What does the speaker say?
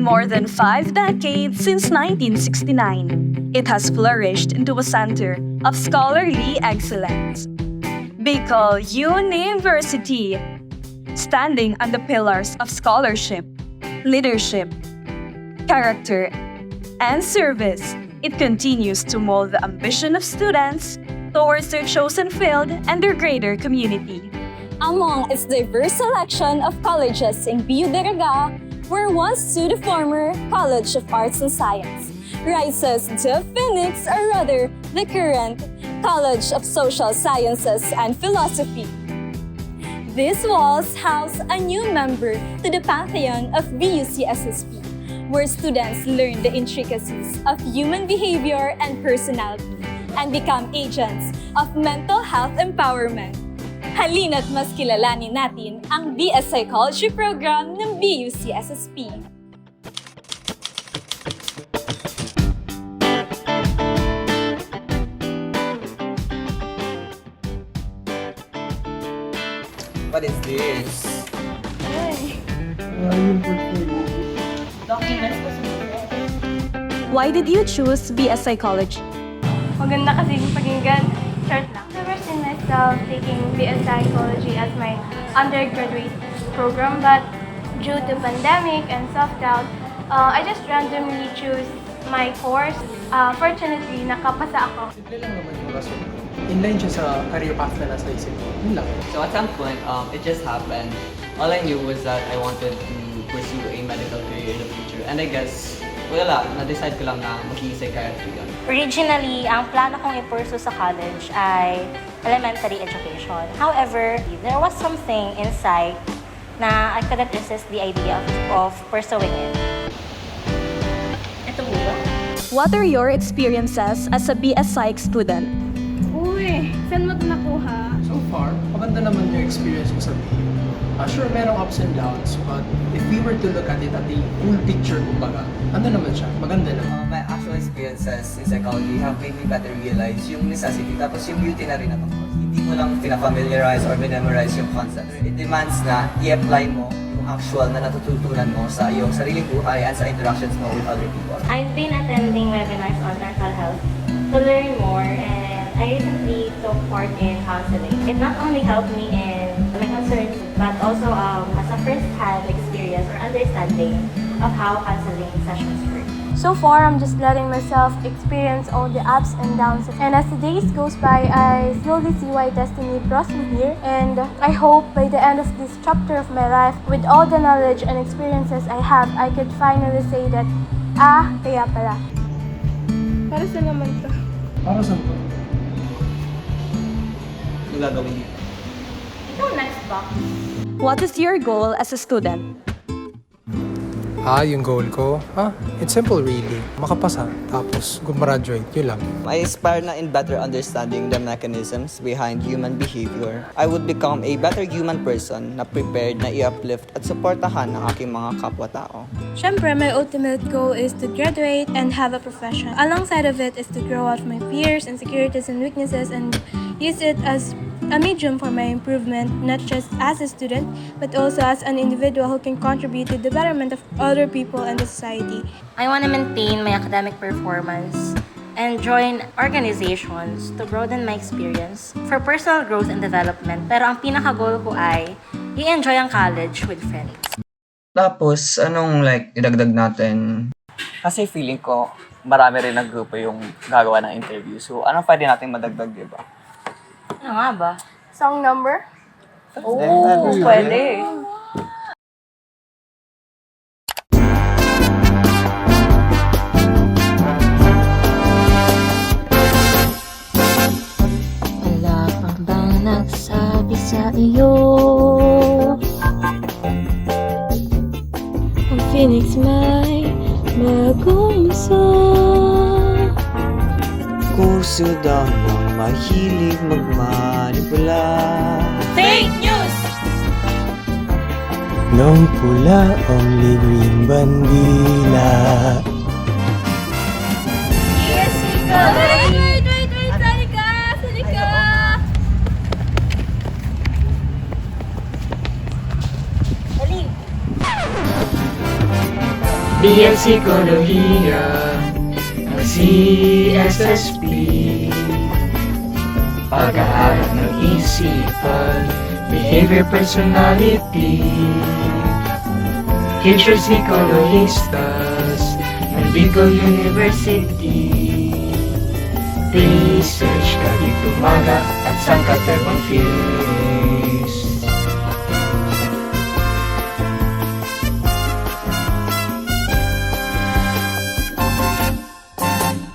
more than 5 decades since 1969, it has flourished into a center of scholarly excellence. Bicol University, standing on the pillars of scholarship, leadership, character, and service, it continues to mold the ambition of students towards their chosen field and their greater community. Among its diverse selection of colleges in BU Daraga, where once stood the former College of Arts and Science, rises the Phoenix, or rather the current College of Social Sciences and Philosophy. These walls house a new member to the pantheon of BUCSSP, where students learn the intricacies of human behavior and personality and become agents of mental health empowerment. Halina't mas kilalanin natin ang BS Psychology program ng BUCSSP. What is this? Why did you choose BS Psychology? Maganda kasi yung pakinggan. Short lang. I never seen myself taking BS Psychology as my undergraduate program, but due to pandemic and self-doubt, I just randomly choose my course. Fortunately, nakapasa ako. Simple lang naman yung rason. Inline siya sa career path na nasa isip ko. Yun lang. So at some point, it just happened. All I knew was that I wanted to pursue a medical career in the future. And I guess, wala, na-decide ko lang na maging psychiatry yun. Originally, ang plano kong i-pursue sa college ay elementary education. However, there was something inside na I couldn't resist the idea of pursuing it. Ito po ba? What are your experiences as a BS Psych student? Uy, saan mo ito nakuha? So far, maganda naman yung experience ko sa BU. Sure, merong ups and downs, but if we were to look at it at the full picture, kumbaga, ano naman siya, maganda naman. My actual experiences in psychology have made me better realize yung necessity, tapos yung beauty na rin ng course. Hindi mo lang pinafamiliarize or memorize yung concepts. It demands na i-apply mo yung actual na natututunan mo sa iyong sariling buhay at sa interactions mo with other people. I've been attending webinars on mental health to learn more, and I recently took part in counseling. It not only helped me in my concerns, but also as a first-hand experience or understanding of how counseling sessions work. So far, I'm just letting myself experience all the ups and downs. And as the days goes by, I slowly see why destiny brought me here. And I hope by the end of this chapter of my life, with all the knowledge and experiences I have, I could finally say that, kaya pala. Para sa naman to? Para saan to? Ano gagawin dito? Ito next box. What is your goal as a student? Yung goal ko? It's simple really. Makapasa, tapos gumraduate, yun lang. I aspire na in better understanding the mechanisms behind human behavior. I would become a better human person na prepared na i-uplift at supportahan ang aking mga kapwa-tao. Siyempre, my ultimate goal is to graduate and have a profession. Alongside of it is to grow out my fears, insecurities, and weaknesses and use it as a medium for my improvement, not just as a student, but also as an individual who can contribute to the betterment of other people and the society. I want to maintain my academic performance and join organizations to broaden my experience for personal growth and development. Pero ang pinaka-goal ko ay i-enjoy ang college with friends. Tapos, anong idagdag natin? Kasi feeling ko, marami rin nag-grupo yung gagawa ng interview. So, anong pwede natin madagdag, diba? Ano nga ba? Song number? Pwede. Wala pa bang nagsabi sa iyo? Ang Phoenix may magumsa. Kurso daw ng mahilig magmanipula. Fake news! Nung pula ang libreng bandila. Yes, ikaw! Wait! Sali ka! Dali! BL Psikolohiya, ang CSSP, pag-aaral ng isipan, behavior personality, future psychologistas ng Bicol University. Research, kahit umaga at sangkatebang feeling.